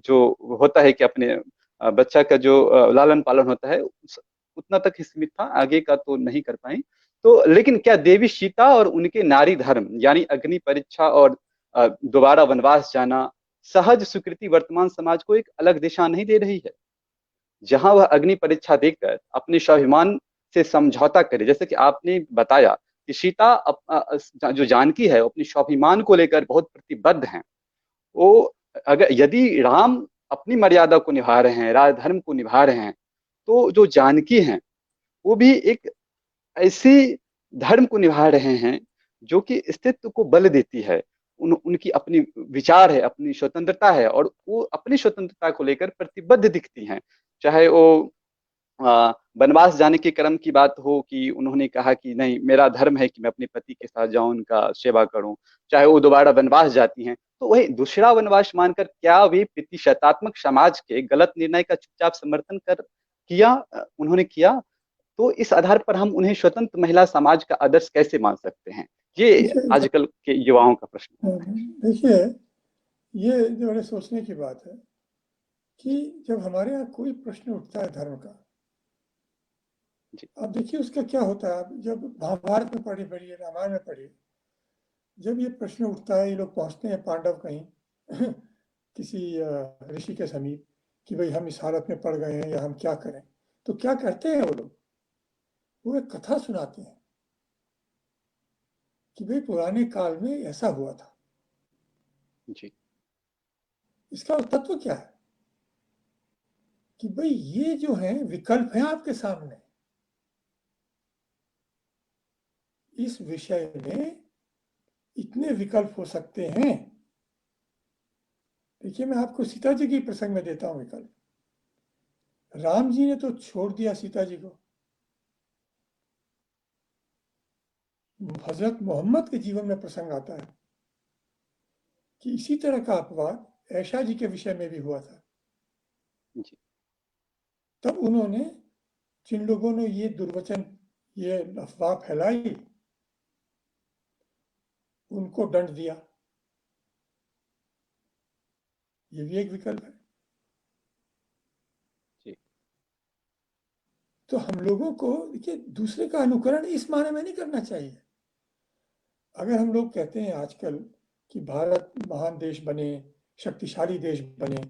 जो होता है कि अपने बच्चा का जो लालन पालन होता है उतना तक ही सीमित था, आगे का तो नहीं कर पाई। तो लेकिन क्या देवी सीता और उनके नारी धर्म यानी अग्नि परीक्षा और दोबारा वनवास जाना सहज स्वीकृति वर्तमान समाज को एक अलग दिशा नहीं दे रही है, जहां वह अग्नि परीक्षा देकर अपने स्वाभिमान से समझौता करे? जैसे कि आपने बताया कि सीता जो जानकी है अपने स्वाभिमान को लेकर बहुत प्रतिबद्ध हैं। वो अगर यदि राम अपनी मर्यादा को निभा रहे हैं, राजधर्म को निभा रहे हैं, तो जो जानकी हैं वो भी एक ऐसी धर्म को निभा रहे हैं जो कि अस्तित्व को बल देती है। उनकी अपनी विचार है, अपनी स्वतंत्रता है और वो अपनी स्वतंत्रता को लेकर प्रतिबद्ध दिखती हैं। चाहे वो वनवास जाने के क्रम की बात हो कि उन्होंने कहा कि नहीं, मेरा धर्म है कि मैं अपने पति के साथ जाऊं, उनका सेवा करूं, चाहे वो दोबारा वनवास जाती हैं, तो वही दूसरा वनवास मानकर क्या वे प्रतिशतात्मक समाज के गलत निर्णय का चुपचाप समर्थन कर किया उन्होंने किया? तो इस आधार पर हम उन्हें स्वतंत्र महिला समाज का आदर्श कैसे मान सकते हैं? ये आजकल के युवाओं का प्रश्न है। देखिए ये जो बड़े सोचने की बात है कि जब हमारे यहाँ कोई प्रश्न उठता है धर्म का, अब देखिए उसका क्या होता है। आप जब महाभारत में पढ़िए, रामायण में पढ़िए, जब ये प्रश्न उठता है, ये लोग पहुंचते हैं पांडव कहीं किसी ऋषि के समीप कि भाई हम इस हालत में पड़ गए हैं या हम क्या करें, तो क्या करते हैं वो लोग? वो एक कथा सुनाते हैं कि भाई पुराने काल में ऐसा हुआ था। जी इसका तत्व क्या है कि भाई ये जो है विकल्प है आपके सामने, इस विषय में इतने विकल्प हो सकते हैं। देखिए, मैं आपको सीता जी की प्रसंग में देता हूं विकल्प। राम जी ने तो छोड़ दिया सीता जी को। हजरत मोहम्मद के जीवन में प्रसंग आता है कि इसी तरह का अपवाद ऐशा जी के विषय में भी हुआ था। जी तब उन्होंने, जिन लोगों ने ये दुर्वचन, ये अफवाह फैलाई, उनको दंड दिया। ये भी एक विकल्प है। जी तो हम लोगों को देखिए, दूसरे का अनुकरण इस माने में नहीं करना चाहिए। अगर हम लोग कहते हैं आजकल कि भारत महान देश बने, शक्तिशाली देश बने,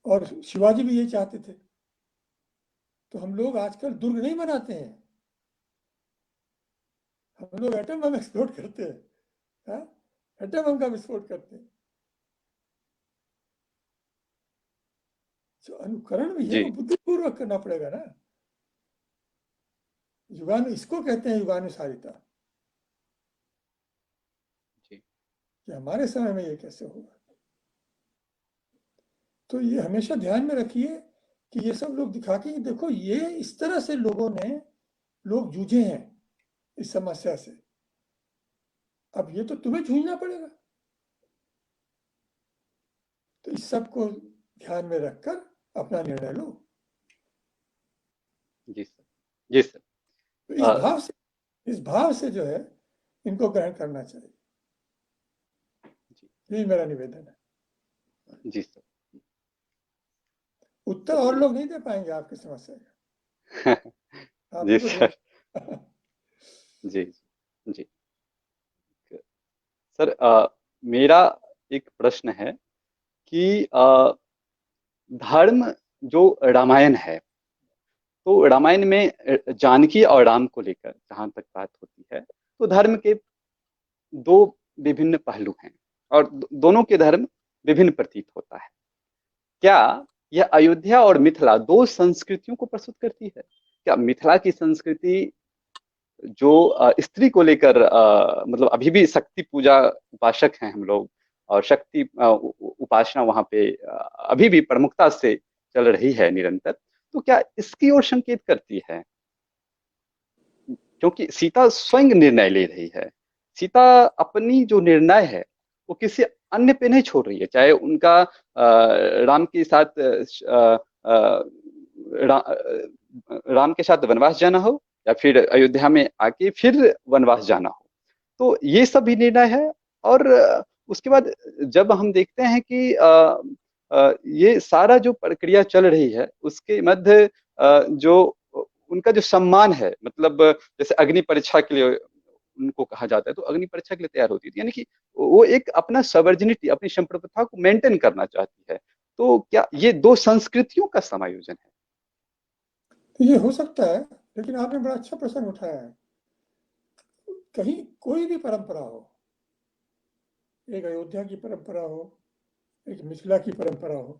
और शिवाजी भी ये चाहते थे, तो हम लोग आजकल दुर्ग नहीं बनाते हैं, हम लोग एटम बम एक्सप्लोड करते हैं। हाँ? एटम बम का विस्फोट करते हैं। जो अनुकरण भी है जी वो बुद्धिपूर्वक करना पड़ेगा ना। युगानु, इसको कहते हैं युगानुसारिता, जी कि हमारे समय में ये कैसे होगा। तो ये हमेशा ध्यान में रखिए कि ये सब लोग दिखा के देखो, ये इस तरह से लोग जूझे हैं इस समस्या से, अब ये तो तुम्हें जूझना पड़ेगा। तो इस सब को ध्यान में रखकर अपना निर्णय लो। जी सर। जी सर। तो अ, इस भाव से जो है इनको ग्रहण करना चाहिए। जी यही मेरा निवेदन है। जी सर। उत्तर और चलिए लोग नहीं दे पाएंगे आपकी समस्या का, आप जी ही को सर। देना। जी जी सर, मेरा एक प्रश्न है कि धर्म जो रामायण है, तो रामायण में जानकी और राम को लेकर जहां तक बात होती है, तो धर्म के दो विभिन्न पहलू हैं और दोनों के धर्म विभिन्न प्रतीत होता है। क्या यह अयोध्या और मिथिला दो संस्कृतियों को प्रस्तुत करती है? क्या मिथिला की संस्कृति जो स्त्री को लेकर मतलब अभी भी शक्ति पूजा उपासक हैं हम लोग, और शक्ति उपासना वहां पे अभी भी प्रमुखता से चल रही है निरंतर, तो क्या इसकी ओर संकेत करती है? क्योंकि सीता स्वयं निर्णय ले रही है। सीता अपनी जो निर्णय है वो किसी अन्य पे नहीं छोड़ रही है, चाहे उनका राम के साथ राम के साथ वनवास जाना हो या फिर अयोध्या में आके फिर वनवास जाना हो, तो ये सब भी निर्णय है। और उसके बाद जब हम देखते हैं कि ये सारा जो प्रक्रिया चल रही है उसके मध्य जो उनका जो सम्मान है, मतलब जैसे अग्नि परीक्षा के लिए उनको कहा जाता है, तो अग्नि परीक्षा के लिए तैयार होती थी, यानी कि वो एक अपना सवर्जिनिटी, अपनी संप्रभुता को मेंटेन करना चाहती है। तो क्या ये दो संस्कृतियों का समायोजन है? तो ये हो सकता है, लेकिन आपने बड़ा अच्छा प्रश्न उठाया है। कहीं कोई भी परंपरा हो, एक अयोध्या की परंपरा हो, एक मिथिला की परंपरा हो,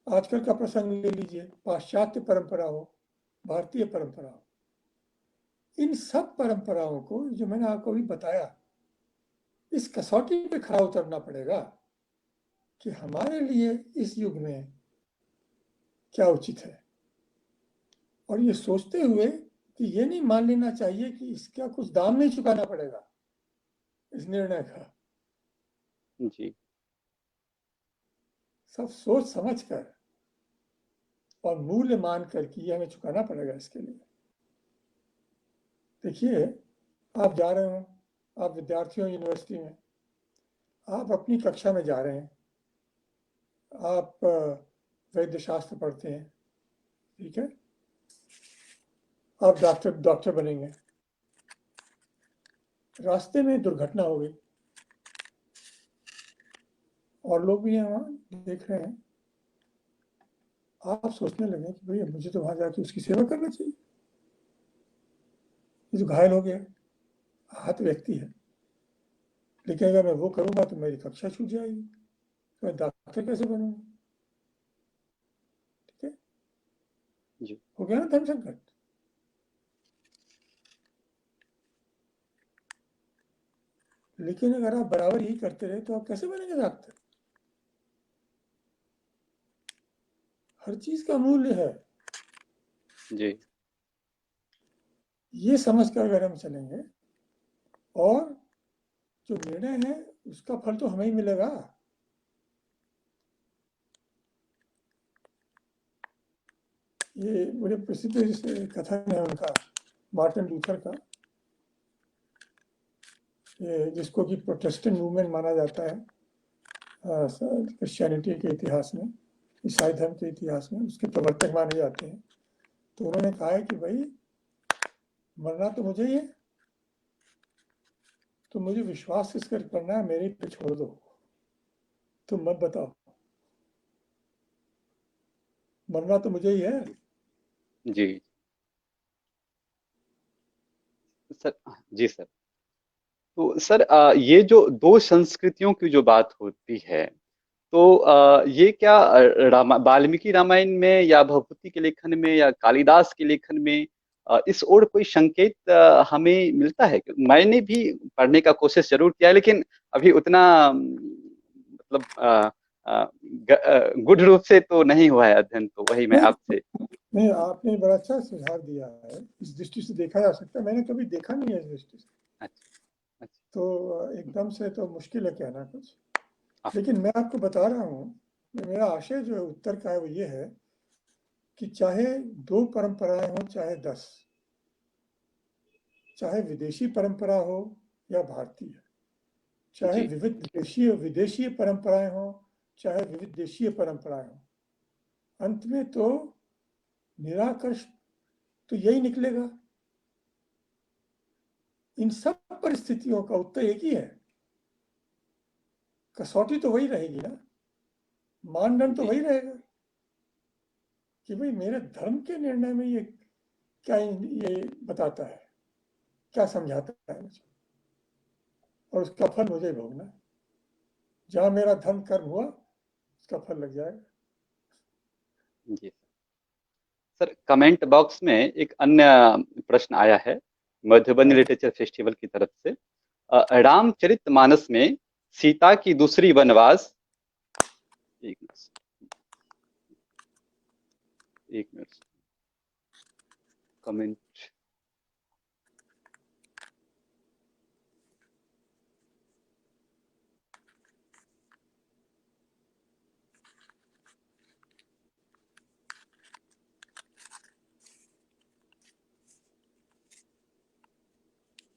आजकल का प्रसंग ले लीजिए, पाश्चात्य परंपरा हो, भारतीय परंपरा हो, इन सब परंपराओं को जो मैंने आपको अभी बताया, इस कसौटी पे खरा उतरना पड़ेगा कि हमारे लिए इस युग में क्या उचित है। और ये सोचते हुए कि ये नहीं मान लेना चाहिए कि इसका कुछ दाम नहीं चुकाना पड़ेगा इस निर्णय का। जी सब सोच समझ कर और मूल्य मान कर कि ये हमें चुकाना पड़ेगा इसके लिए। देखिए, आप जा रहे हो, आप विद्यार्थी हो यूनिवर्सिटी में, आप अपनी कक्षा में जा रहे हैं, आप वैद्य शास्त्र पढ़ते हैं, ठीक है, आप डॉक्टर बनेंगे। रास्ते में दुर्घटना हो गई और लोग भी वहाँ देख रहे हैं। आप सोचने लगे कि भैया मुझे तो वहाँ जाके उसकी सेवा करना चाहिए, ये जो घायल हो गया आहत व्यक्ति है, लेकिन अगर मैं वो करूँगा तो मेरी कक्षा छूट जाएगी, तो मैं डॉक्टर कैसे बनूंगा? ठीक है, जी हो गया ना धर्म संकट। लेकिन अगर आप बराबर यही करते रहे तो आप कैसे बनेंगे डॉक्टर? हर चीज का मूल्य है, जी ये समझ कर अगर हम चलेंगे और जो निर्णय है उसका फल तो हमें ही मिलेगा। ये बड़े प्रसिद्ध कथन है उनका, मार्टिन लूथर का, जिसको कि प्रोटेस्टेंट मूवमेंट माना जाता है क्रिश्चियनिटी के इतिहास में, ईसाई धर्म के इतिहास में उसके प्रवर्तक माने जाते हैं। तो उन्होंने कहा है कि भाई मरना तो मुझे ही है, तो मुझे विश्वास किस कर करना है, मेरे पे छोड़ दो, तुम मत बताओ, मरना तो मुझे ही है। जी सर। जी सर। तो सर ये जो दो संस्कृतियों की जो बात होती है, तो ये क्या वाल्मीकि रामायण में या भवभूति के लेखन में या कालिदास के लेखन में इस ओर कोई संकेत हमें मिलता है? मैंने भी पढ़ने का कोशिश जरूर किया है, लेकिन अभी उतना मतलब गुढ़ रूप से तो नहीं हुआ है अध्ययन, तो वही मैं आपसे। नहीं, आपने बड़ा अच्छा सुझाव दिया है, इस दृष्टि से देखा जा सकता है, मैंने कभी देखा नहीं है इस दृष्टि से। अच्छा अच्छा। तो एकदम से तो मुश्किल है कहना कुछ, हाँ, लेकिन मैं आपको बता रहा हूँ, मेरा आशय जो उत्तर का है वो ये है कि चाहे 2 परंपराएं हों चाहे 10, चाहे विदेशी परंपरा हो या भारतीय, चाहे जी विविध देशीय विदेशीय परंपराएं हों चाहे विविध देशीय परंपराएं हों, अंत में तो निराकर्ष तो यही निकलेगा। इन सब परिस्थितियों का उत्तर एक ही है, कसौटी तो वही रहेगी ना, मानदंड तो जी वही रहेगा कि भाई मेरे धर्म के निर्णय में ये क्या ये बताता है, क्या समझाता है मुझे, और उसका फल मुझे भोगना है। जहां मेरा धर्म कर्म हुआ उसका फल लग जाएगा। जी सर। कमेंट बॉक्स में एक अन्य प्रश्न आया है मधुबनी हाँ, लिटरेचर फेस्टिवल की तरफ से। रामचरितमानस में सीता की दूसरी वनवास, एक मिनट एक मिनट, कमेंट,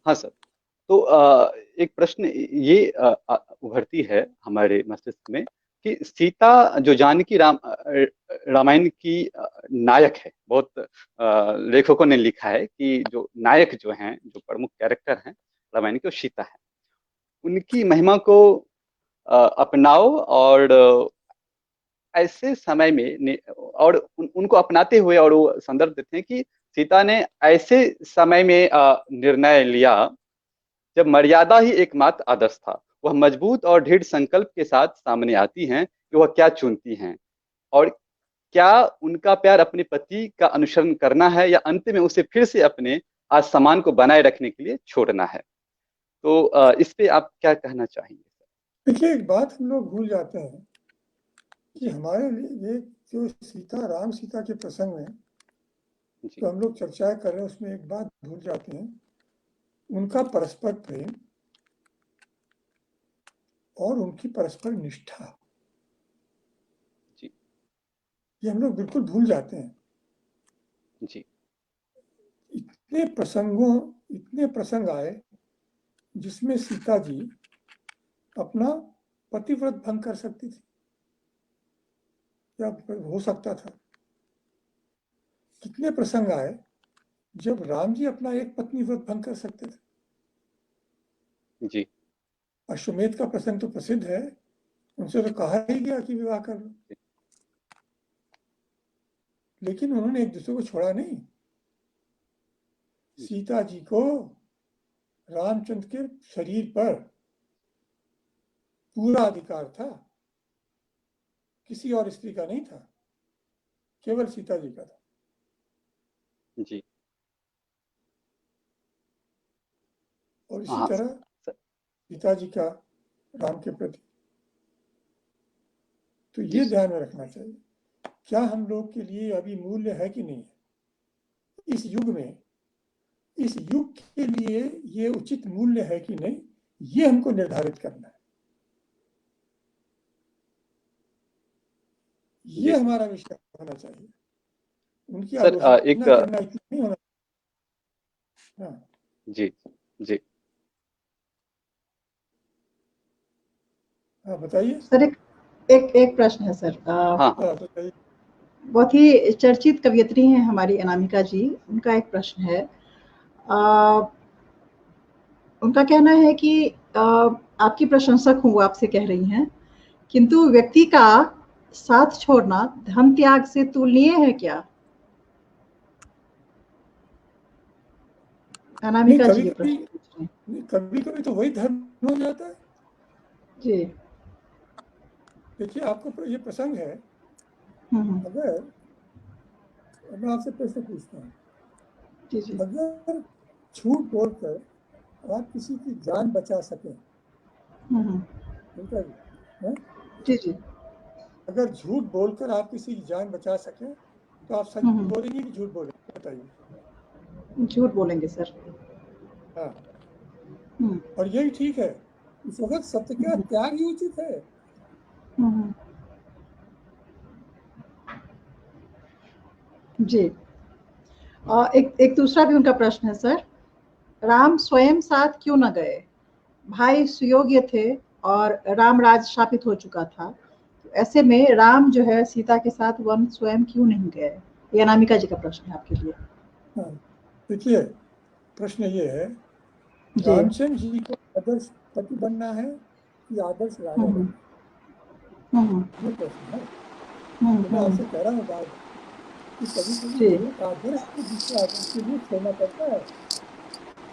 हाँ सर। तो एक प्रश्न ये उभरती है हमारे मस्तिष्क में कि सीता जो जानकी रामायण की नायक है, बहुत लेखकों ने लिखा है कि जो नायक जो हैं, जो प्रमुख कैरेक्टर हैं रामायण के, वो सीता है। उनकी महिमा को अपनाओ और ऐसे समय में और उनको अपनाते हुए, और वो संदर्भ देते हैं कि सीता ने ऐसे समय में निर्णय लिया जब मर्यादा ही एकमात्र आदर्श था। वह मजबूत और दृढ़ संकल्प के साथ सामने आती हैं कि वह क्या चुनती हैं, और क्या उनका प्यार अपने पति का अनुसरण करना है या अंत में उसे फिर से अपने आसमान को बनाए रखने के लिए छोड़ना है। तो इस पे आप क्या कहना चाहेंगे? देखिए एक बात हम लोग भूल जाते हैं कि जी हमारे लिए ये जो सीता राम सीता के प्रसंग में जी तो हम लोग चर्चाएं कर रहे हैं, उसमें एक बात भूल जाते हैं, उनका परस्पर प्रेम और उनकी परस्पर निष्ठा, जी ये हम लोग बिल्कुल भूल जाते हैं। जी इतने प्रसंग आए जिसमें सीता जी अपना पतिव्रत भंग कर सकती थी या हो सकता था। कितने प्रसंग आए जब राम जी अपना एक पत्नी व्रत भंग कर सकते थे। जी अश्वमेध का प्रसंग तो प्रसिद्ध है, उनसे तो कहा ही गया कि विवाह कर लो, लेकिन उन्होंने एक दूसरे को छोड़ा नहीं। सीता जी को रामचंद्र के शरीर पर पूरा अधिकार था, किसी और स्त्री का नहीं था, केवल सीता जी का था। जी और इसी हाँ तरह सीता जी का राम के प्रति, तो ये ध्यान में रखना चाहिए, क्या हम लोग के लिए अभी मूल्य है कि नहीं है इस युग में, इस युग के लिए ये उचित मूल्य है कि नहीं, ये हमको निर्धारित करना है। ये हमारा विषय होना चाहिए। उनकी आलोचना करना इतना नहीं होना। हाँ जी जी हाँ बताइए सर। एक प्रश्न है सर। हाँ बताइए। बहुत ही चर्चित कवयित्री हैं हमारी अनामिका जी, उनका एक प्रश्न है। उनका कहना है कि आपकी प्रशंसक हूँ, आपसे कह रही हैं, किंतु व्यक्ति का साथ छोड़ना धन त्याग से तुलनीय है क्या? अनामिका जी के प्रश्न पूछ रहे हैं। कभी कभी तो वही धर्म हो जाता है। जी देखिए, आपको ये प्रसंग है, अगर मैं आपसे प्रश्न पूछता हूँ, जी जी अगर झूठ बोलकर आप किसी की जान बचा सकें, जी जी, अगर झूठ बोलकर आप किसी की जान बचा सकें तो आप सच बोलेंगे कि झूठ बोलेंगे, बताइए। झूठ बोलेंगे सर। हाँ, और यही ठीक है, इस वक्त सत्य का त्याग ही उचित है। जी। एक दूसरा भी उनका प्रश्न है सर। राम स्वयं साथ क्यों न गए? भाई सुयोग्य थे और राम राज शापित हो चुका था, तो ऐसे में राम जो है सीता के साथ वन स्वयं क्यों नहीं गए? ये अनामिका जी का प्रश्न है आपके लिए। हाँ, देखिए, प्रश्न ये है, जी रामचंद्र जी को आदर्श पति बनना है कि आदर्श राजा बनना है, ये प्रश्न है। तो मैं आपसे कह रहा हूँ बात कि कभी कभी एक आदर्श को दूसरे आदर्श के लिए छोड़ना पड़ता है,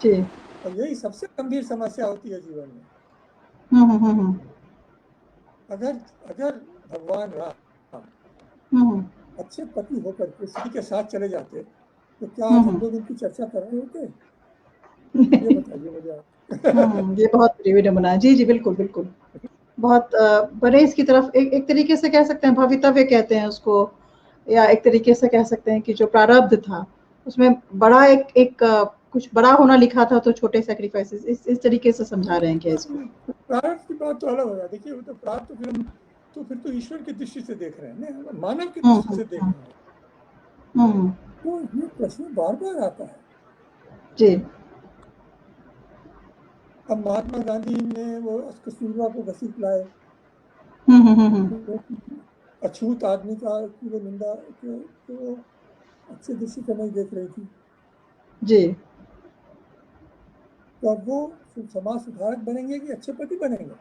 जी। और यही सबसे गंभीर समस्या होती है जीवन में। अगर अगर भगवान राम अच्छे पति होकर किसी के साथ चले जाते तो क्या आज हम लोग उनकी चर्चा कर रहे होते? ये बताइए मुझे आप। ये बहुत बड़ी विडंबना है। जी जी, बिल्कुल बिल्कुल। बहुत बड़े इसकी तरफ एक तरीके से कह सकते हैं, भवितव्य कहते हैं उसको, या एक तरीके से कह सकते हैं कि जो प्रारब्ध था उसमें बड़ा एक कुछ बड़ा होना लिखा था, तो छोटे सैक्रिफाइसेस, इस तरीके से समझा रहे हैं क्या इसको? प्रारब्ध की बात तो अलग हो जाती है। देखिए, वो तो प्रारब्ध तो फिर तो ईश्वर की दृष्टि से देख रहे हैं ना, मानव की दृष्टि से देख रहे हैं। तो ये प्रश्न बार बार आता है। जी। अब महात्मा गांधी ने वो कस्तूरबा को घसीट लाए, अछूत आदमी का की वो निंदा तो अच्छे दृष्टि से नहीं देख रही थी। जी। तो अब वो समाज सुधारक बनेंगे कि अच्छे पति बनेंगे?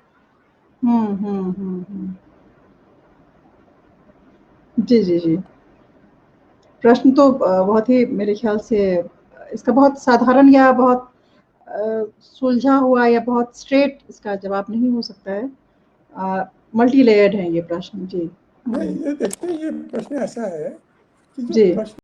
जी जी जी। प्रश्न तो बहुत ही मेरे ख्याल से इसका बहुत साधारण या बहुत सुलझा हुआ या बहुत स्ट्रेट इसका जवाब नहीं हो सकता है। मल्टी लेयर्ड है ये प्रश्न। जी नहीं, ये देखते हैं, ये प्रश्न ऐसा है कि जो जी प्रश्न